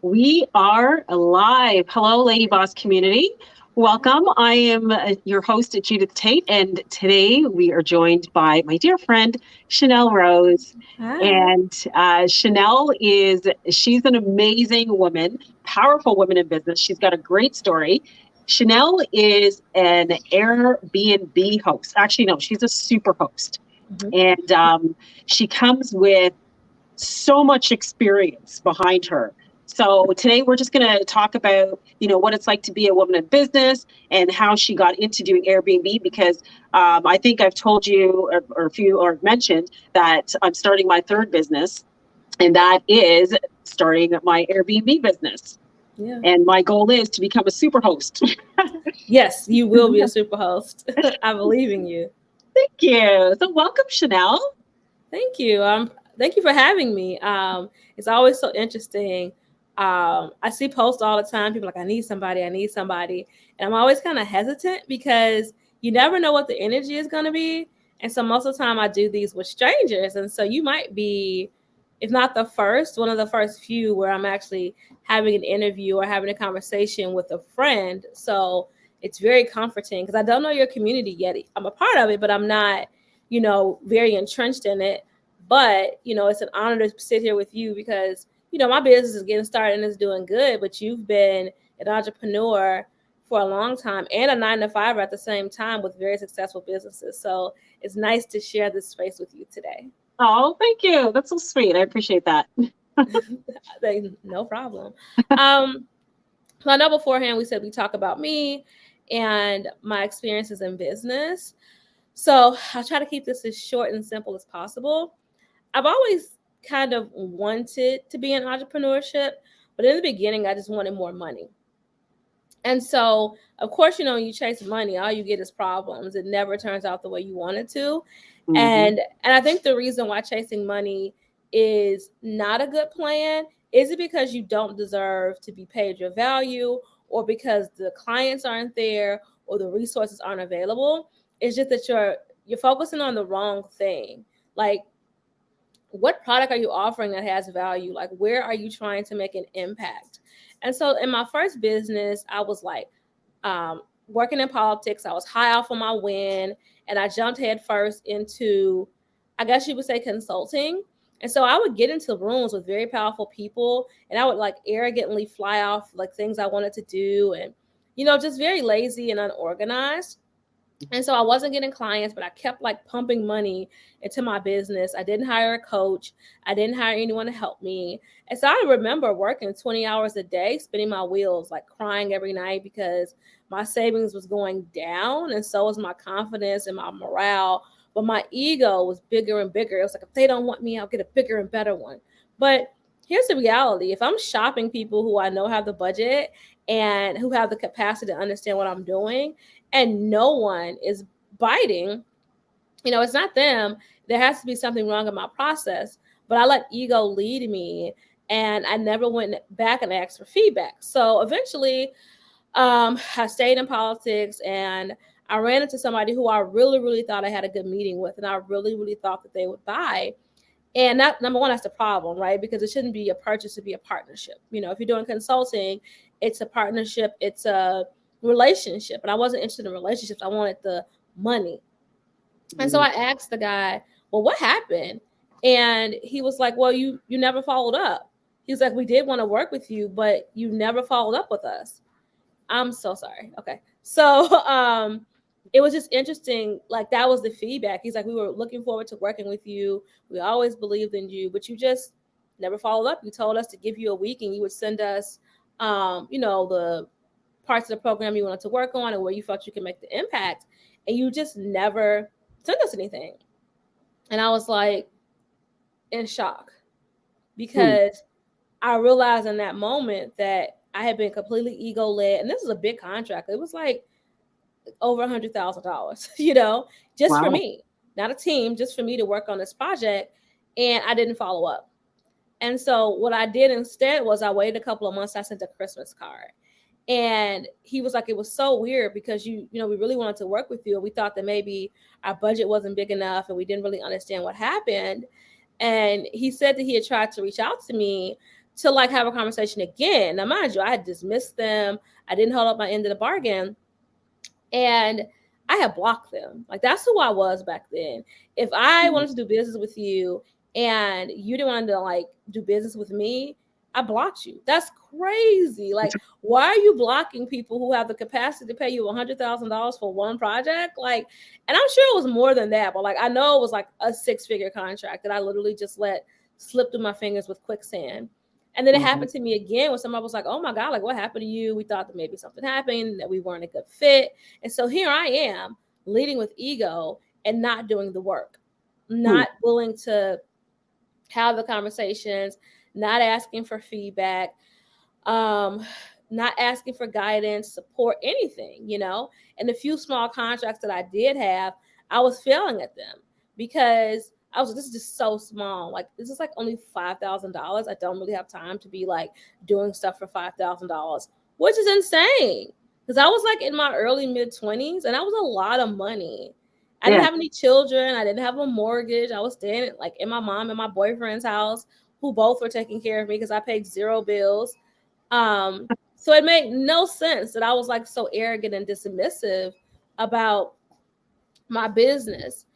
We are live. Hello, Lady Boss community. Welcome. I am your host, Judith Tate, and today we are joined by my dear friend, Chanel Rose. Hi. And she's an amazing woman, powerful woman in business. She's got a great story. Chanel is an Airbnb host. Actually, no, she's a super host. Mhm. And she comes with so much experience behind her. So today we're just going to talk about, what it's like to be a woman in business and how she got into doing Airbnb because I think I've told you or mentioned that I'm starting my third business, and that is starting my Airbnb business. Yeah. And my goal is to become a super host. Yes, you will be a super host. I believe in you. Thank you. So welcome, Chanel. Thank you. Thank you for having me. It's always so interesting. I see posts all the time. People are like, I need somebody. And I'm always kind of hesitant because you never know what the energy is going to be. And so most of the time I do these with strangers. And so you might be, if not the first, one of the first few where I'm actually having an interview or having a conversation with a friend. So it's very comforting because I don't know your community yet. I'm a part of it, but I'm not, very entrenched in it. But, it's an honor to sit here with you because, my business is getting started and it's doing good, but you've been an entrepreneur for a long time and a 9 to 5 at the same time with very successful businesses. So it's nice to share this space with you today. Oh, thank you. That's so sweet. I appreciate that. No problem. Um, so I know beforehand we said we talk about me and my experiences in business. So I'll try to keep this as short and simple as possible. I've always kind of wanted to be in entrepreneurship, but in the beginning, I just wanted more money. And so, of course, you chase money, all you get is problems. It never turns out the way you want it to. Hmm. And I think the reason why chasing money is not a good plan is it because you don't deserve to be paid your value or because the clients aren't there or the resources aren't available. It's just that you're focusing on the wrong thing. Like, what product are you offering that has value? Like, where are you trying to make an impact? And so in my first business, I was like working in politics. I was high off on my win, and I jumped headfirst into, I guess you would say, consulting. And so I would get into rooms with very powerful people, and I would like arrogantly fly off like things I wanted to do, and just very lazy and unorganized. And so I wasn't getting clients, but I kept like pumping money into my business. I didn't hire a coach. I didn't hire anyone to help me. And so I remember working 20 hours a day, spinning my wheels, like crying every night because my savings was going down. And so was my confidence and my morale. But my ego was bigger and bigger. It was like, if they don't want me, I'll get a bigger and better one. But here's the reality: if I'm shopping people who I know have the budget and who have the capacity to understand what I'm doing, and no one is biting, it's not them. There has to be something wrong in my process. But I let ego lead me, and I never went back and asked for feedback. So eventually, I stayed in politics, and I ran into somebody who I really, really thought I had a good meeting with, and I really, really thought that they would buy. And that, number one, that's the problem, right? Because it shouldn't be a purchase, to be a partnership. If you're doing consulting, it's a partnership, it's a relationship. And I wasn't interested in relationships. I wanted the money. And so I asked the guy, well, what happened? And he was like, well, you never followed up. He was like, we did want to work with you, but you never followed up with us. I'm so sorry. Okay. So it was just interesting. Like, that was the feedback. He's like, we were looking forward to working with you. We always believed in you, but you just never followed up. You told us to give you a week and you would send us the parts of the program you wanted to work on and where you felt you could make the impact. And you just never sent us anything. And I was like in shock Hmm. because I realized in that moment that I had been completely ego led. And this was a big contract. It was like over $100,000, just for Wow. me, not a team, just for me to work on this project. And I didn't follow up. And so what I did instead was I waited a couple of months. I sent a Christmas card. And he was like, it was so weird because we really wanted to work with you. And we thought that maybe our budget wasn't big enough and we didn't really understand what happened. And he said that he had tried to reach out to me to like have a conversation again. Now, mind you, I had dismissed them. I didn't hold up my end of the bargain. And I had blocked them. Like that's who I was back then. If I wanted to do business with you and you didn't want to like do business with me, I blocked you. That's crazy. Like, why are you blocking people who have the capacity to pay you $100,000 for one project? Like, and I'm sure it was more than that, but like I know it was like a 6-figure contract that I literally just let slip through my fingers with quicksand. And then it happened to me again when somebody was like, oh my God, like what happened to you? We thought that maybe something happened, that we weren't a good fit. And so here I am leading with ego and not doing the work, not willing to have the conversations, not asking for feedback, not asking for guidance, support, anything, you know. And the few small contracts that I did have, I was failing at them because I was like, this is just so small. Like, this is like only $5,000. I don't really have time to be like doing stuff for $5,000, which is insane. Because I was like in my early mid-20s and that was a lot of money. I didn't have any children. I didn't have a mortgage. I was staying like in my mom and my boyfriend's house, who both were taking care of me because I paid 0 bills. So it made no sense that I was like so arrogant and dismissive about my business.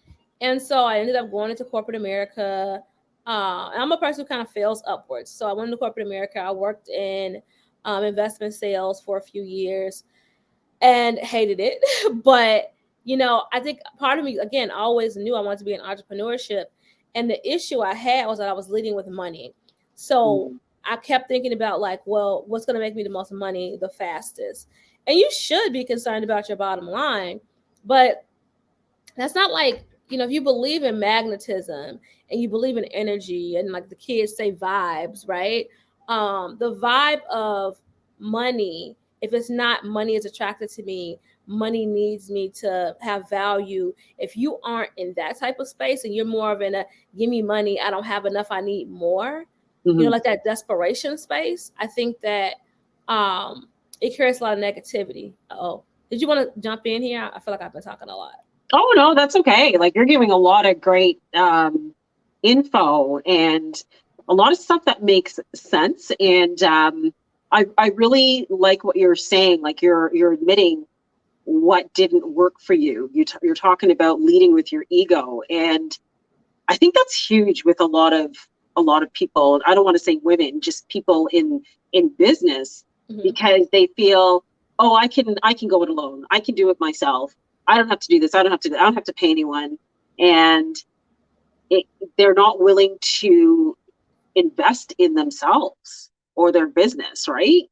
And so I ended up going into corporate America. I'm a person who kind of fails upwards. So I went into corporate America. I worked in investment sales for a few years and hated it. But, you know, I think part of me, again, always knew I wanted to be in entrepreneurship. And the issue I had was that I was leading with money. So I kept thinking about like, well, what's going to make me the most money the fastest? And you should be concerned about your bottom line. But that's not like, you know, if you believe in magnetism and you believe in energy and like the kids say vibes, right? The vibe of money, if it's not money is attracted to me, money needs me to have value. If you aren't in that type of space and you're more of in a give me money, I don't have enough, I need more, you know, like that desperation space, I think that it creates a lot of negativity. Oh, did you want to jump in here? I feel like I've been talking a lot. Oh, no, that's okay. Like you're giving a lot of great info and a lot of stuff that makes sense. And I really like what you're saying. Like you're admitting what didn't work for you. You're talking about leading with your ego, and I think that's huge with a lot of people. I don't want to say women, just people in business, because they feel, oh, I can go it alone. I can do it myself. I don't have to do this. I don't have to pay anyone. And they're not willing to invest in themselves or their business, right?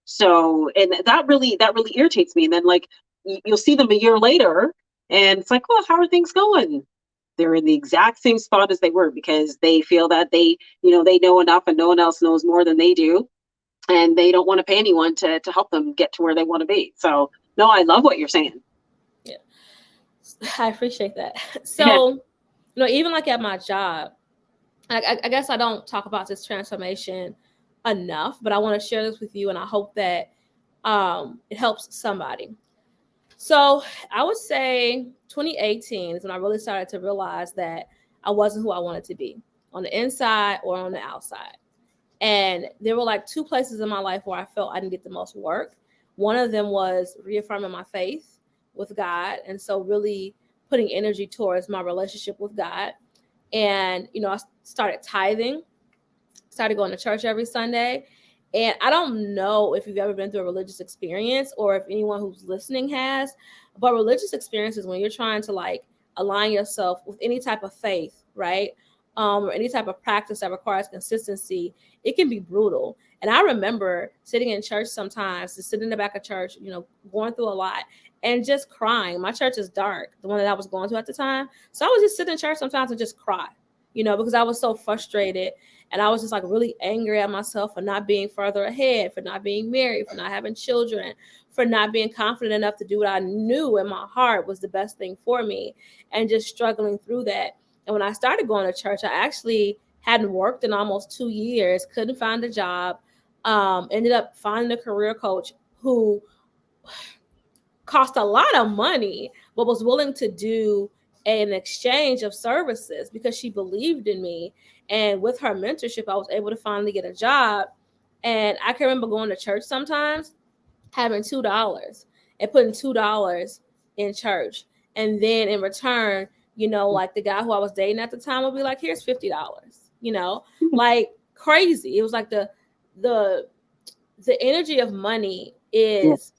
So, and that really irritates me. And then like you'll see them a year later and it's like, well, how are things going? They're in the exact same spot as they were because they feel that they know enough and no one else knows more than they do. And they don't want to pay anyone to help them get to where they want to be. So no, I love what you're saying. Yeah, I appreciate that. So, you know, even like at my job, I guess I don't talk about this transformation enough, but I want to share this with you, and I hope that it helps somebody. So I would say 2018 is when I really started to realize that I wasn't who I wanted to be on the inside or on the outside. And there were like 2 places in my life where I felt I didn't get the most work. One of them was reaffirming my faith with God. And so really putting energy towards my relationship with God. And, you know, I started tithing, started going to church every Sunday. And I don't know if you've ever been through a religious experience or if anyone who's listening has, but religious experiences, when you're trying to like align yourself with any type of faith, right? Or any type of practice that requires consistency, it can be brutal. And I remember sitting in church sometimes, just sitting in the back of church, you know, going through a lot and just crying. My church is dark, the one that I was going to at the time. So I was just sitting in church sometimes and just cry, you know, because I was so frustrated. And I was just like really angry at myself for not being further ahead, for not being married, for not having children, for not being confident enough to do what I knew in my heart was the best thing for me, and just struggling through that. And when I started going to church, I actually hadn't worked in almost 2 years, couldn't find a job, ended up finding a career coach who cost a lot of money, but was willing to do an exchange of services because she believed in me. And with her mentorship, I was able to finally get a job. And I can remember going to church sometimes, having $2 and putting $2 in church. And then in return, like the guy who I was dating at the time would be like, here's $50, like crazy. It was like the energy of money is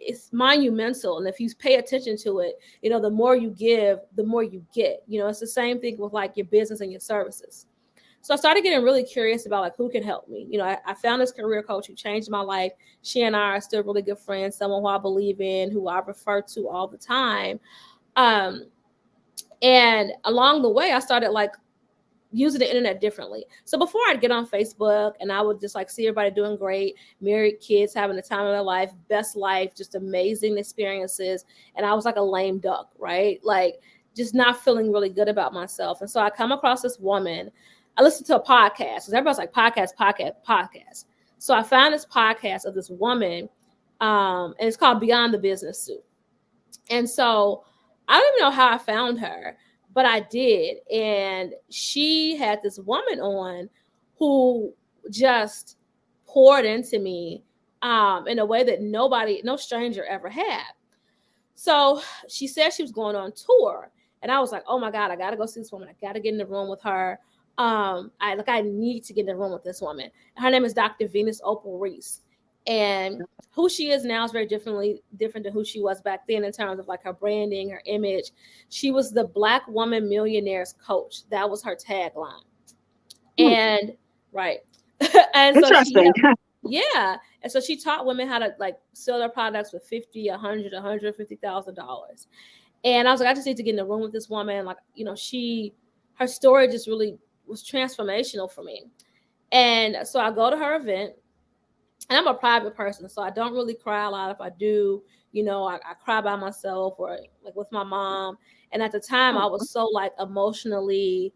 it's monumental. And if you pay attention to it, the more you give, the more you get. It's the same thing with like your business and your services. So I started getting really curious about like who can help me. I found this career coach who changed my life. She and I are still really good friends, someone who I believe in, who I refer to all the time. And along the way, I started like using the internet differently. So before I'd get on Facebook and I would just like see everybody doing great, married, kids, having the time of their life, best life, just amazing experiences. And I was like a lame duck, right? Like just not feeling really good about myself. And so I come across this woman. I listened to a podcast because everybody's like podcast. So I found this podcast of this woman, and it's called Beyond the Business Suit. And so I don't even know how I found her, but I did. And she had this woman on who just poured into me in a way that no stranger ever had. So she said she was going on tour. And I was like, oh my God, I got to go see this woman. I got to get in the room with her. I need to get in the room with this woman. Her name is Dr. Venus Opal Reese. And who she is now is very different than who she was back then in terms of like her branding, her image. She was the Black woman millionaires coach. That was her tagline. And right. And interesting. Yeah. And so she taught women how to like sell their products with $50, $100, $150,000. And I was like, I just need to get in the room with this woman. Like, her story just really was transformational for me. And so I go to her event. And I'm a private person, so I don't really cry a lot. If I do, I cry by myself or like with my mom. And at the time, I was so like emotionally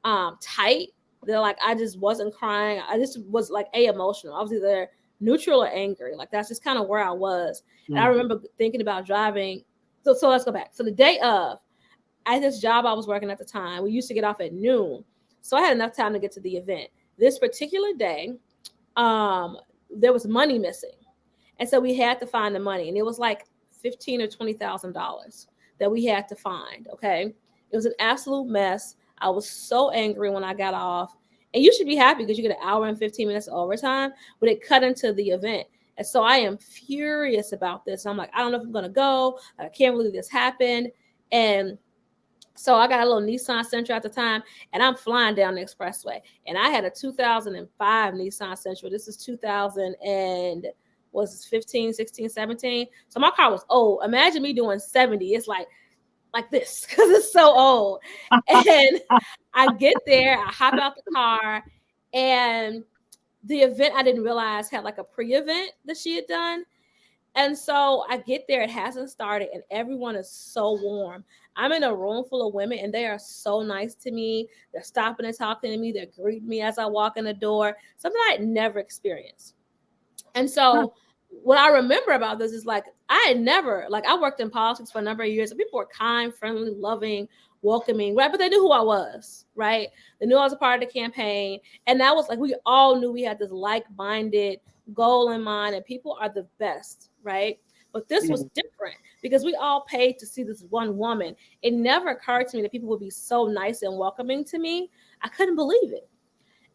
tight that like I just wasn't crying. I just was like emotional. I was either neutral or angry. Like that's just kind of where I was. And I remember thinking about driving. So let's go back. So the day of, at this job I was working at the time, we used to get off at noon. So I had enough time to get to the event. This particular day, there was money missing. And so we had to find the money. And it was like $15,000 or $20,000 that we had to find. Okay. It was an absolute mess. I was so angry when I got off. And you should be happy because you get an hour and 15 minutes of overtime, but it cut into the event. And so I am furious about this. I'm like, I don't know if I'm going to go. I can't believe this happened. And so I got a little Nissan Sentra at the time, and I'm flying down the expressway. And I had a 2005 Nissan Sentra. This is 2000 and was this 15, 16, 17. So my car was old. Imagine me doing 70. It's like this because it's so old. And I get there, I hop out the car, and the event I didn't realize had like a pre-event that she had done. And so I get there, it hasn't started, and everyone is so warm. I'm in a room full of women, and they are so nice to me. They're stopping and talking to me. They're greeting me as I walk in the door, something I had never experienced. And so what I remember about this is like, I worked in politics for a number of years, and people were kind, friendly, loving, welcoming, right? But they knew who I was, right? They knew I was a part of the campaign. And that was like, we all knew we had this like-minded goal in mind, and people are the best, right? But this was different because we all paid to see this one woman. It never occurred to me that people would be so nice and welcoming to me. I couldn't believe it.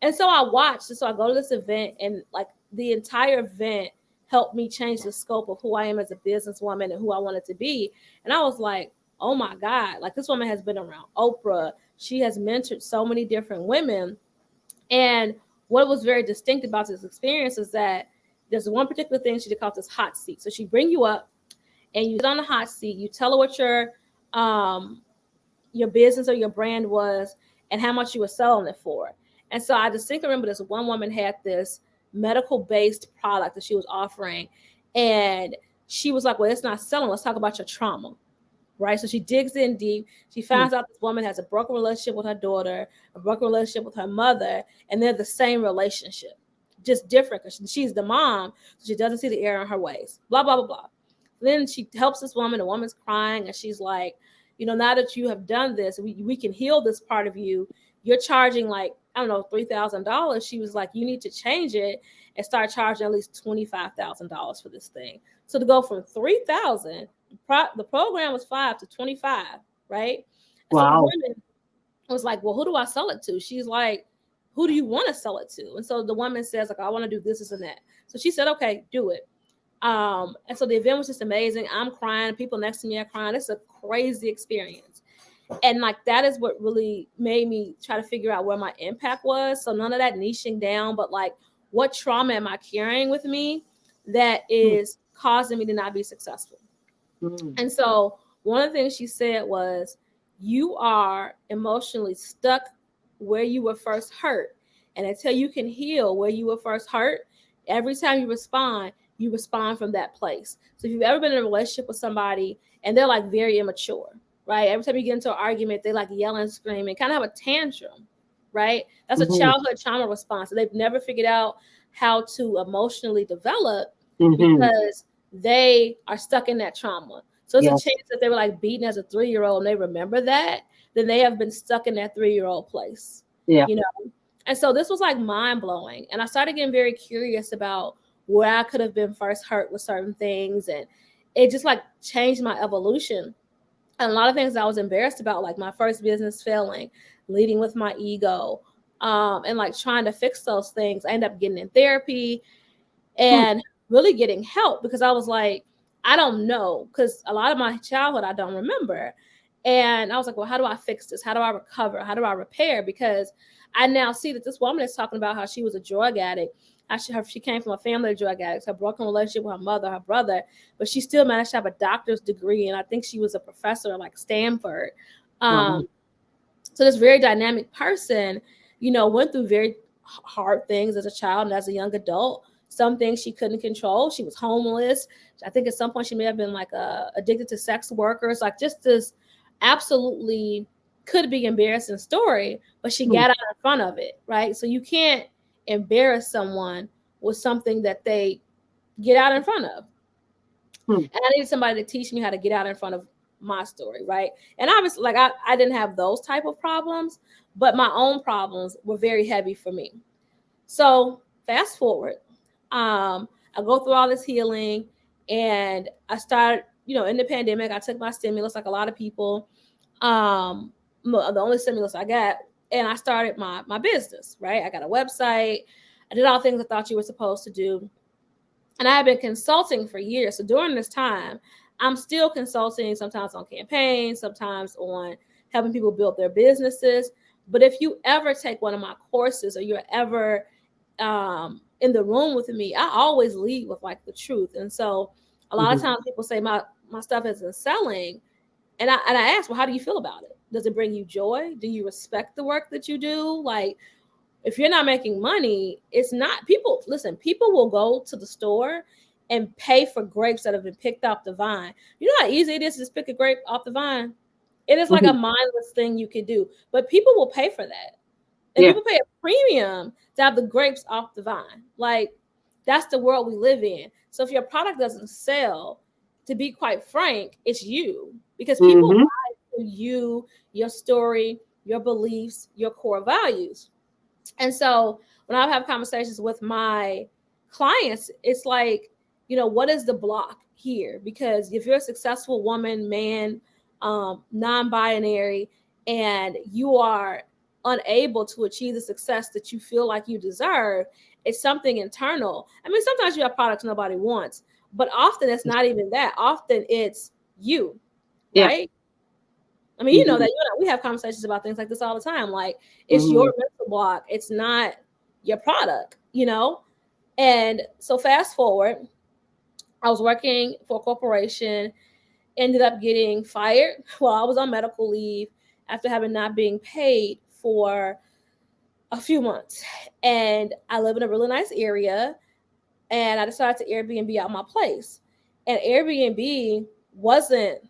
And so I watched. And so I go to this event, and like the entire event helped me change the scope of who I am as a businesswoman and who I wanted to be. And I was like, oh my God, like this woman has been around Oprah. She has mentored so many different women. And what was very distinct about this experience is that there's one particular thing she calls this hot seat. So she bring you up and you sit on the hot seat. You tell her what your business or your brand was and how much you were selling it for. And so I distinctly remember this one woman had this medical-based product that she was offering. And she was like, well, it's not selling. Let's talk about your trauma. Right. So she digs in deep. She finds out this woman has a broken relationship with her daughter, a broken relationship with her mother, and they're the same relationship, just different because she's the mom. So she doesn't see the error in her ways, blah, blah, blah, blah. Then she helps this woman. The woman's crying, and she's like, now that you have done this, we can heal this part of you. you're charging like, I don't know, $3,000. She was like, you need to change it and start charging at least $25,000 for this thing. So to go from 3,000, the program was 5 to 25, right? And so the Wow. woman was like, well, who do I sell it to? She's like, who do you want to sell it to? And so the woman says, like, I want to do this and that. So she said, okay, do it. And so the event was just amazing. I'm crying. People next to me are crying. It's a crazy experience. And like, that is what really made me try to figure out where my impact was. So none of that niching down, but like, what trauma am I carrying with me that is causing me to not be successful? And so one of the things she said was, you are emotionally stuck where you were first hurt. And until you can heal where you were first hurt, every time you respond from that place. So if you've ever been in a relationship with somebody and they're like very immature, right? Every time you get into an argument, they like yelling, screaming, kind of have a tantrum, right? That's a childhood trauma response. They've never figured out how to emotionally develop because they are stuck in that trauma. So it's a chance that they were like beaten as a 3-year-old and they remember that, then they have been stuck in that 3-year-old place. Yeah. You know? And so this was like mind blowing. And I started getting very curious about where I could have been first hurt with certain things. And it just like changed my evolution. And a lot of things I was embarrassed about, like my first business failing, leading with my ego, and like trying to fix those things. I ended up getting in therapy and really getting help because I was like, I don't know, because a lot of my childhood I don't remember. And I was like, well, how do I fix this? How do I recover? How do I repair? Because I now see that this woman is talking about how she was a drug addict. She came from a family of drug addicts, her broken relationship with her mother, her brother, but she still managed to have a doctor's degree. And I think she was a professor at like Stanford. So this very dynamic person, went through very hard things as a child and as a young adult. Some things she couldn't control. She was homeless. I think at some point she may have been like addicted to sex workers, like just this absolutely could be embarrassing story, but she got out in front of it, right? So you can't embarrass someone with something that they get out in front of. And I needed somebody to teach me how to get out in front of my story, right? And obviously, like I didn't have those type of problems, but my own problems were very heavy for me. So fast forward, I go through all this healing, and I started, in the pandemic, I took my stimulus like a lot of people. The only stimulus I got, and I started my business, right? I got a website. I did all the things I thought you were supposed to do. And I have been consulting for years. So during this time, I'm still consulting, sometimes on campaigns, sometimes on helping people build their businesses. But if you ever take one of my courses or you're ever in the room with me, I always lead with like the truth. And so a lot of times people say my stuff isn't selling. And I ask, well, how do you feel about it? Does it bring you joy? Do you respect the work that you do? Like, if you're not making money, it's not people. Listen, people will go to the store and pay for grapes that have been picked off the vine. You know how easy it is to just pick a grape off the vine? It is like a mindless thing you can do, but people will pay for that. And people pay a premium to have the grapes off the vine. Like, that's the world we live in. So if your product doesn't sell, to be quite frank, it's you. Because people buy for you, your story, your beliefs, your core values. And so when I have conversations with my clients, it's like, what is the block here? Because if you're a successful woman, man, non-binary, and you are unable to achieve the success that you feel like you deserve, it's something internal. I mean, sometimes you have products nobody wants, but often it's not even that. Often it's you, right? I mean, you know that we have conversations about things like this all the time. Like, it's your mental block. It's not your product, And so fast forward, I was working for a corporation, ended up getting fired while I was on medical leave after having not being paid for a few months. And I live in a really nice area, and I decided to Airbnb out my place. And Airbnb wasn't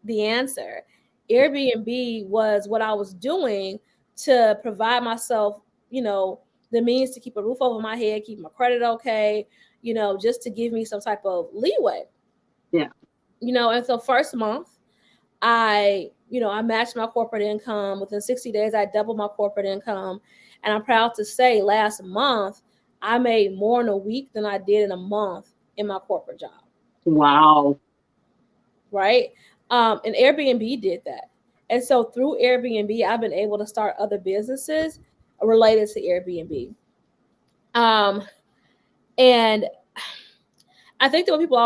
the answer. Airbnb was what I was doing to provide myself, the means to keep a roof over my head, keep my credit okay, just to give me some type of leeway. Yeah. And so first month, I I matched my corporate income. Within 60 days, I doubled my corporate income. And I'm proud to say last month, I made more in a week than I did in a month in my corporate job. Wow. Right? And Airbnb did that. And so through Airbnb, I've been able to start other businesses related to Airbnb. And I think that when people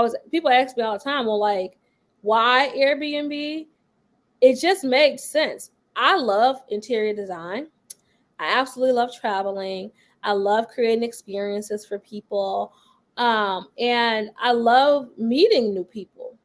ask me all the time, well, like, why Airbnb? It just makes sense. I love interior design. I absolutely love traveling. I love creating experiences for people. And I love meeting new people,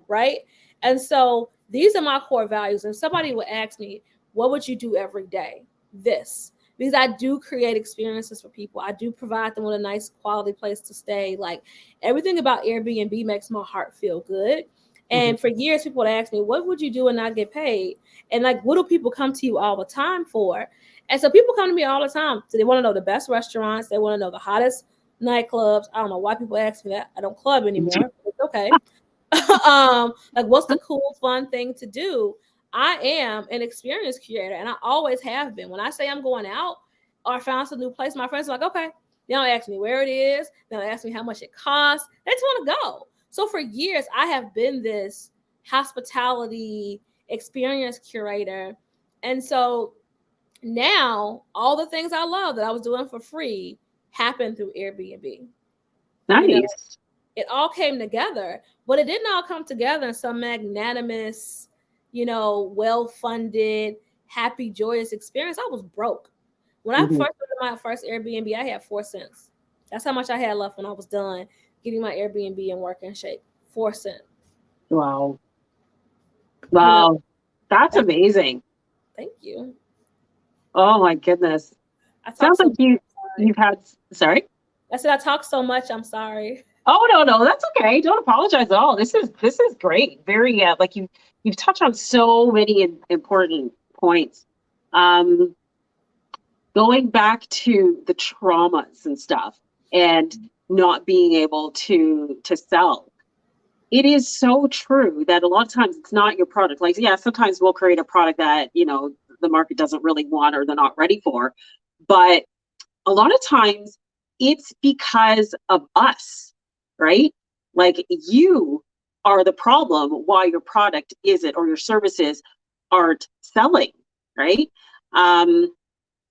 right? And so these are my core values. And somebody would ask me, what would you do every day? This. Because I do create experiences for people. I do provide them with a nice quality place to stay. Like everything about Airbnb makes my heart feel good. And for years, people would ask me, what would you do and not get paid? And like, what do people come to you all the time for? And so people come to me all the time. So they want to know the best restaurants. They want to know the hottest nightclubs. I don't know why people ask me that. I don't club anymore. It's okay. Like what's the cool, fun thing to do? I am an experience curator and I always have been. When I say I'm going out or I found some new place, my friends are like, okay. They don't ask me where it is. They don't ask me how much it costs. They just want to go. So for years, I have been this hospitality experience curator. And so now all the things I love that I was doing for free happened through Airbnb. Nice. It all came together, but it didn't all come together in some magnanimous, well-funded, happy, joyous experience. I was broke. When I first went to my first Airbnb, I had 4 cents. That's how much I had left when I was done getting my Airbnb and working shape. 4 cents. Wow. Wow. That's amazing. Thank you. Oh my goodness. Sounds like you've had, sorry? I said I talk so much, I'm sorry. Oh no, that's okay. Don't apologize at all. This is great. Very like you've touched on so many important points. Going back to the traumas and stuff and not being able to sell. It is so true that a lot of times it's not your product. Like, yeah, sometimes we'll create a product that, the market doesn't really want or they're not ready for. But a lot of times it's because of us, right? Like you are the problem why your product isn't or your services aren't selling, right?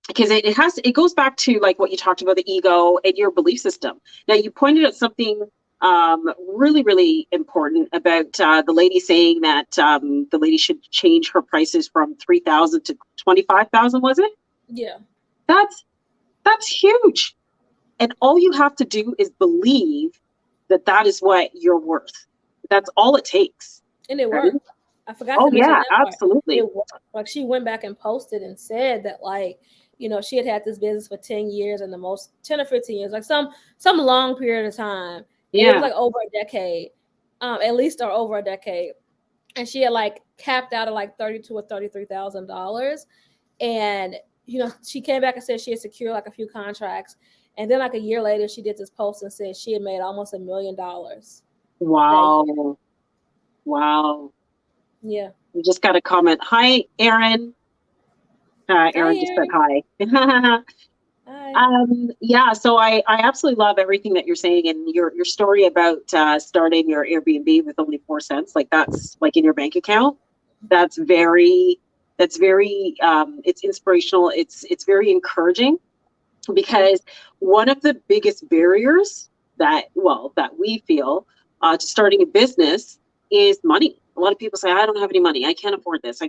Because it goes back to like what you talked about, the ego and your belief system. Now you pointed out something really, really important about the lady saying that the lady should change her prices from 3,000 to 25,000, was it? Yeah. That's huge. And all you have to do is believe that is what you're worth. That's all it takes. And it worked. Right? I forgot to mention that part. Absolutely. It worked. Like she went back and posted and said that like, she had this business for 10 years and the most 10 or 15 years, like some long period of time. Yeah. And it was like over a decade, at least or over a decade. And she had like capped out at like $32,000 or $33,000. And, she came back and said she had secured like a few contracts. And then like a year later, she did this post and said she had made almost $1 million. Wow. Wow. Yeah. You just got a comment. Hi, Erin. Erin just said hi. Hi. Yeah, so I absolutely love everything that you're saying, and your story about starting your Airbnb with only 4 cents, like that's like in your bank account. That's very it's inspirational. It's very encouraging, because one of the biggest barriers that we feel to starting a business is money. A lot of people say, I don't have any money, I can't afford this.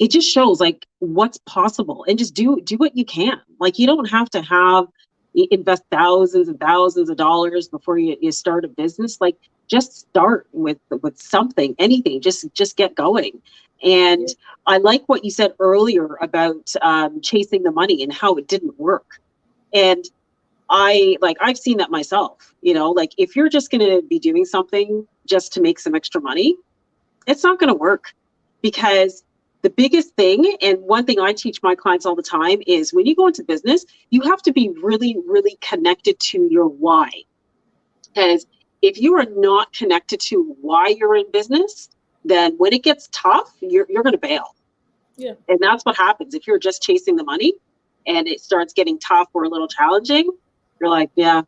It just shows like what's possible, and just do what you can. Like you don't have to invest thousands and thousands of dollars before you start a business. Like just start with something, anything, just get going. And I like what you said earlier about chasing the money and how it didn't work. And I've seen that myself, like if you're just going to be doing something just to make some extra money, it's not going to work. Because the biggest thing, and one thing I teach my clients all the time, is when you go into business, you have to be really, really connected to your why. Because if you are not connected to why you're in business, then when it gets tough, you're going to bail. Yeah. And that's what happens. If you're just chasing the money and it starts getting tough or a little challenging, you're like, yeah,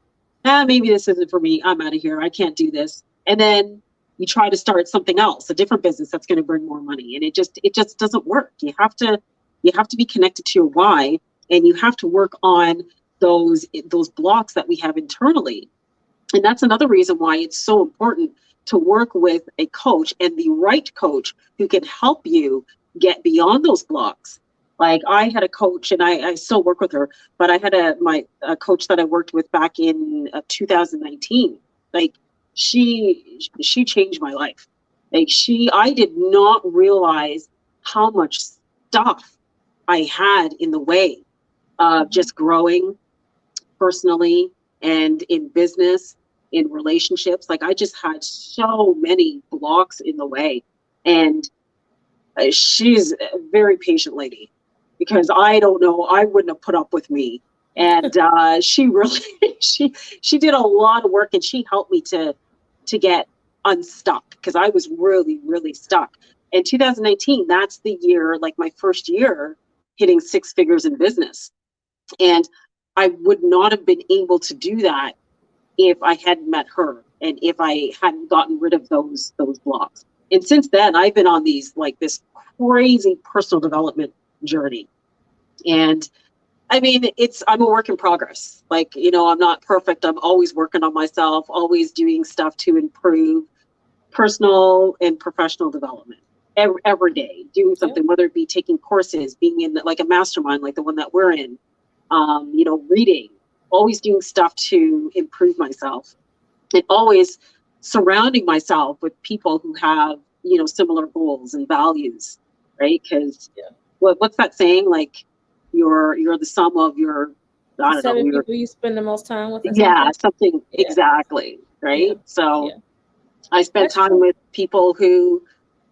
maybe this isn't for me. I'm out of here. I can't do this. And then you try to start something else, a different business that's going to bring more money. And it just doesn't work. You have to be connected to your why, and you have to work on those blocks that we have internally. And that's another reason why it's so important to work with a coach, and the right coach who can help you get beyond those blocks. Like I had a coach, and I still work with her, but I had a coach that I worked with back in 2019. Like she changed my life. Like I did not realize how much stuff I had in the way of just growing personally and in business, in relationships. Like I just had so many blocks in the way. And she's a very patient lady, because I don't know, I wouldn't have put up with me. And she really, she did a lot of work, and she helped me to get unstuck, because I was really, really stuck. In 2019, that's the year, like my first year hitting 6 figures in business. And I would not have been able to do that if I hadn't met her, and if I hadn't gotten rid of those blocks. And since then, I've been on this crazy personal development journey. And I mean, I'm a work in progress. Like, I'm not perfect. I'm always working on myself, always doing stuff to improve personal and professional development every day, doing something, whether it be taking courses, being in like a mastermind, like the one that we're in, reading, always doing stuff to improve myself, and always surrounding myself with people who have, similar goals and values, right? Because what's that saying? Like you're the sum of your, I don't know, people you spend the most time with. Something exactly, right? So I spent time with people who,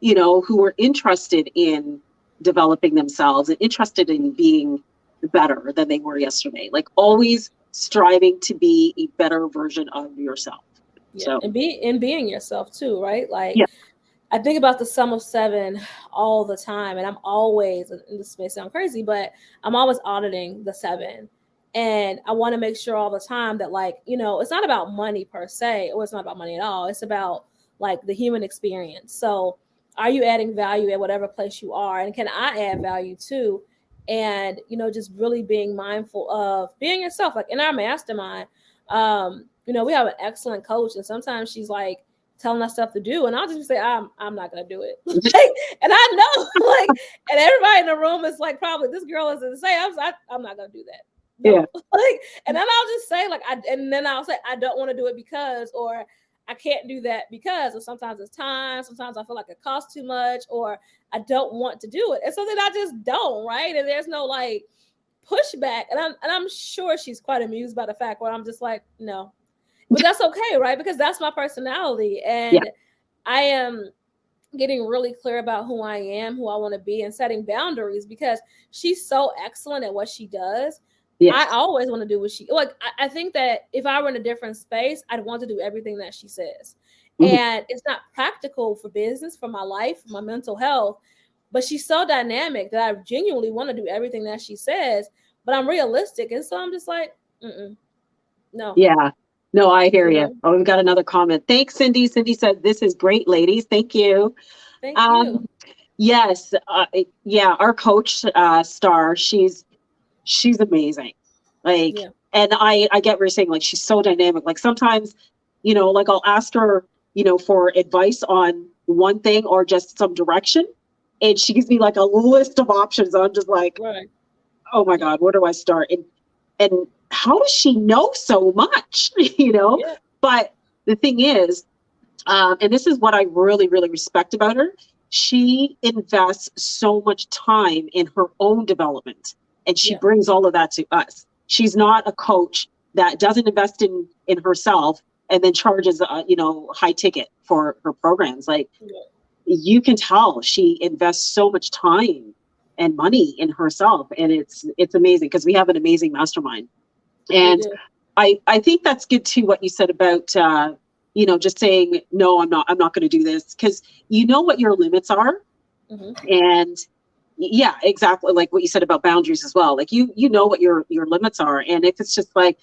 who were interested in developing themselves and interested in being better than they were yesterday. Like always striving to be a better version of yourself. Yeah, so, and being yourself too, right? Like, yeah. I think about the sum of 7 all the time, and I'm always, and this may sound crazy, but I'm always auditing the 7. And I want to make sure all the time that, like, it's not about money per se, or it's not about money at all. It's about like the human experience. So are you adding value at whatever place you are? And can I add value too? And, just really being mindful of being yourself. Like in our mastermind, we have an excellent coach, and sometimes she's like telling us stuff to do, and I'll just say, I'm not gonna do it. And I know, like, and everybody in the room is like, probably this girl is insane. I'm not gonna do that. No. Yeah. Like, and then I'll just say, like, I'll say I don't want to do it because, or I can't do that because, or sometimes it's time, sometimes I feel like it costs too much, or I don't want to do it. And so then I just don't, right? And there's no like pushback. And I'm sure she's quite amused by the fact where I'm just like, no. But that's okay, right? Because that's my personality. And I am getting really clear about who I am, who I want to be, and setting boundaries, because she's so excellent at what she does. Yes. I always want to do what she, like, I think that if I were in a different space, I'd want to do everything that she says. Mm-hmm. And it's not practical for business, for my life, for my mental health. But she's so dynamic that I genuinely want to do everything that she says. But I'm realistic. And so I'm just like, no. Yeah. No, I hear you. Oh, we've got another comment. Thanks, Cindy. Cindy said, this is great, ladies. Thank you. Thank you. Yes. Our coach, Star, she's amazing. Like, and I get what you're saying. Like, she's so dynamic. Like sometimes, like I'll ask her, for advice on one thing or just some direction. And she gives me like a list of options. I'm just like, oh my God, where do I start? And how does she know so much? But the thing is, and this is what I really, really respect about her. She invests so much time in her own development, and she brings all of that to us. She's not a coach that doesn't invest in herself and then charges, high ticket for her programs. Like you can tell she invests so much time and money in herself, and it's amazing, because we have an amazing mastermind. And I think that's good too, what you said about just saying, no, I'm not going to do this, because you know what your limits are. And yeah, exactly. Like what you said about boundaries as well. Like you know what your limits are. And if it's just like,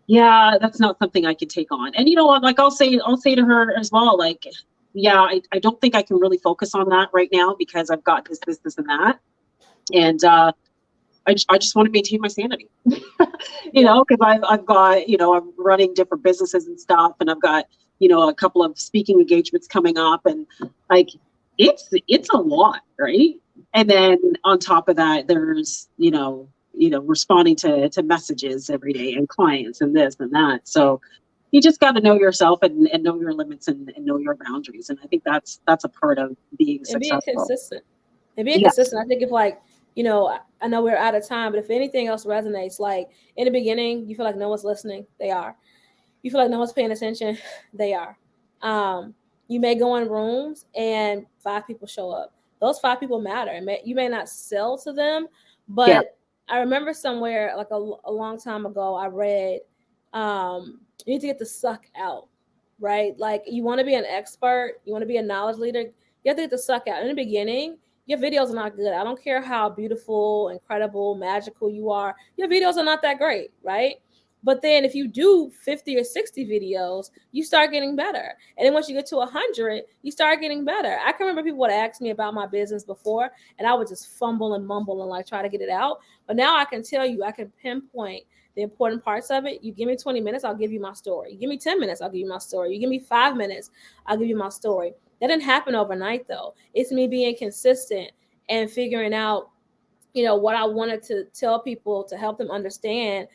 yeah, that's not something I can take on. And like I'll say to her as well, like, yeah, I don't think I can really focus on that right now, because I've got this and that. And I just want to maintain my sanity, because I've got, I'm running different businesses and stuff, and I've got, a couple of speaking engagements coming up, and like, it's a lot, right? And then on top of that, there's, responding to messages every day, and clients, and this and that. So you just got to know yourself, and know your limits, and know your boundaries. And I think that's a part of being successful. Being consistent. And being consistent. I think if like, I know we're out of time, but if anything else resonates, like in the beginning, you feel like no one's listening, they are. You feel like no one's paying attention, they are. You may go in rooms and 5 people show up. Those 5 people matter. You may not sell to them, but I remember somewhere like a long time ago, I read, you need to get the suck out, right? Like you want to be an expert, you want to be a knowledge leader, you have to get the suck out. In the beginning, your videos are not good. I don't care how beautiful, incredible, magical you are. Your videos are not that great, right? But then if you do 50 or 60 videos, you start getting better. And then once you get to 100, you start getting better. I can remember people would ask me about my business before, and I would just fumble and mumble and like try to get it out. But now I can tell you, I can pinpoint the important parts of it. You give me 20 minutes, I'll give you my story. You give me 10 minutes, I'll give you my story. You give me 5 minutes, I'll give you my story. That didn't happen overnight, though. It's me being consistent and figuring out, what I wanted to tell people to help them understand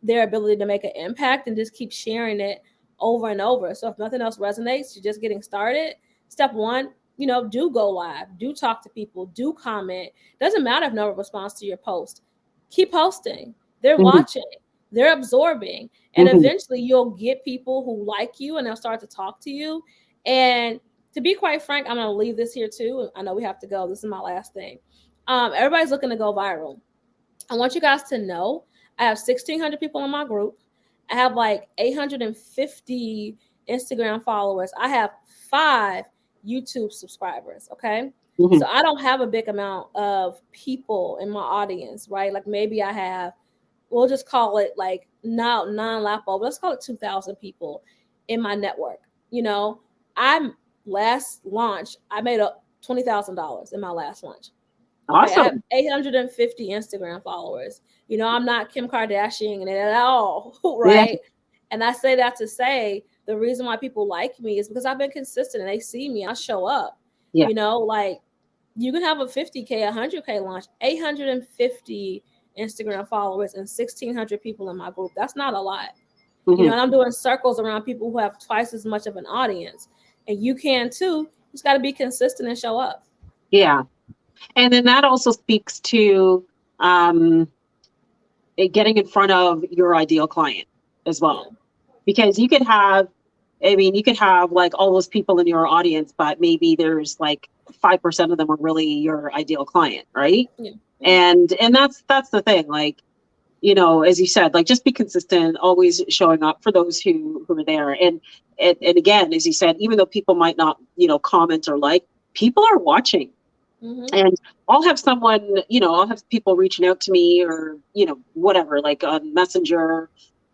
their ability to make an impact, and just keep sharing it over and over. So if nothing else resonates, you're just getting started. Step 1, do go live, do talk to people, do comment. Doesn't matter if no one responds to your post. Keep posting. They're watching, they're absorbing, and eventually you'll get people who like you, and they'll start to talk to you. And to be quite frank, I'm going to leave this here too. I know we have to go. This is my last thing. Everybody's looking to go viral. I want you guys to know I have 1,600 people in my group. I have like 850 Instagram followers. I have 5 YouTube subscribers. Okay. So I don't have a big amount of people in my audience, right? Like maybe I have, we'll just call it like non-LAPO, let's call it 2,000 people in my network. I'm last launch, I made up $20,000 in my last launch. Okay, Awesome. I have 850 Instagram followers. I'm not Kim Kardashian at all, right? Yeah. And I say that to say the reason why people like me is because I've been consistent, and they see me, I show up. Yeah. Like you can have a 50K, 100K launch, 850 Instagram followers, and 1,600 people in my group. That's not a lot. And I'm doing circles around people who have twice as much of an audience. And you can too. You just got to be consistent and show up. Yeah. And then that also speaks to getting in front of your ideal client as well. Yeah. Because you could have like all those people in your audience, but maybe there's like 5% of them are really your ideal client, right? Yeah. And that's the thing. Like, as you said, like just be consistent, always showing up for those who are there. And again, as you said, even though people might not, comment or like, people are watching. And I'll have someone, I'll have people reaching out to me, or, whatever, like on Messenger,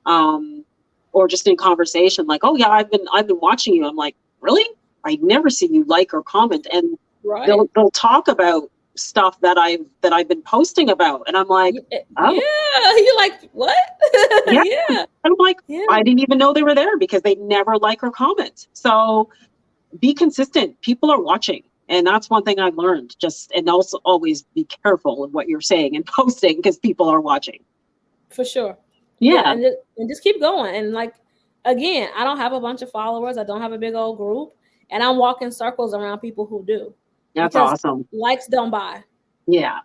or just in conversation, like, oh yeah, I've been watching you. I'm like, really? I never see you like or comment. And they'll talk about stuff that I've been posting about. And I'm like, oh yeah, you're like, what? Yeah. And I'm like, I didn't even know they were there, because they never like or comment. So be consistent. People are watching. And that's one thing I've learned, and also always be careful of what you're saying and posting, because people are watching. For sure. Yeah. And just keep going. And like, again, I don't have a bunch of followers. I don't have a big old group, and I'm walking circles around people who do. That's awesome. Likes don't buy. Yeah.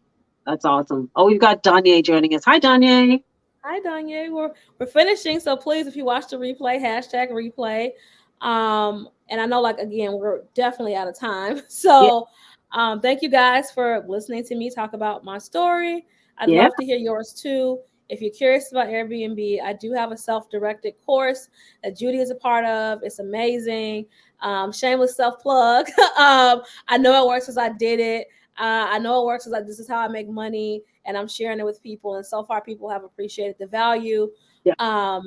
That's awesome. Oh, we've got Danye joining us. Hi, Danye. Hi, Danye. We're finishing. So please, if you watch the replay, #replay. And I know, like, again, we're definitely out of time. So thank you guys for listening to me talk about my story. I'd love to hear yours too. if you're curious about Airbnb, I do have a self-directed course that Judy is a part of. It's amazing. Shameless self-plug. I know it works because I did it. I know it works because this is how I make money, and I'm sharing it with people. And so far, people have appreciated the value. Yeah.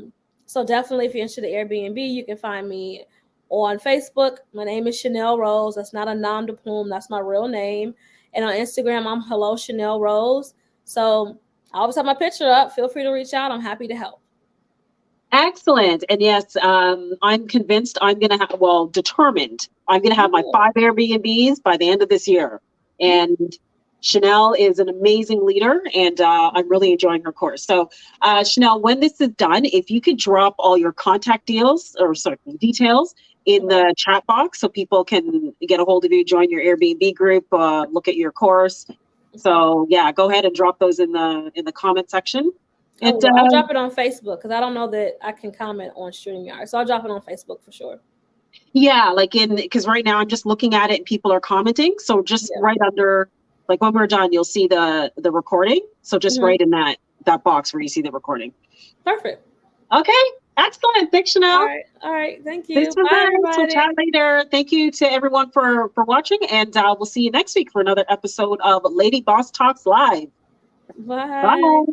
So definitely, if you're interested in Airbnb, you can find me on Facebook. My name is Chanel Rose. That's not a nom de plume. That's my real name. And on Instagram, I'm Hello Chanel Rose. So I always have my picture up. Feel free to reach out. I'm happy to help. Excellent. And yes, I'm convinced I'm going to have, well, determined, I'm going to have my 5 Airbnbs by the end of this year. And Chanel is an amazing leader, and I'm really enjoying her course. So, Chanel, when this is done, if you could drop all your contact details in the chat box so people can get a hold of you, join your Airbnb group, look at your course. So, yeah, go ahead and drop those in the comment section. And, I'll drop it on Facebook because I don't know that I can comment on StreamYard. So I'll drop it on Facebook for sure. Yeah, because right now I'm just looking at it and people are commenting. So just right under, like when we're done, you'll see the recording. So just right in that box where you see the recording. Perfect. Okay, excellent. Thanks, Chanel. All right. Thank you. Bye, everybody. We'll chat later. Thank you to everyone for watching, and we'll see you next week for another episode of Lady Boss Talks Live. Bye. Bye.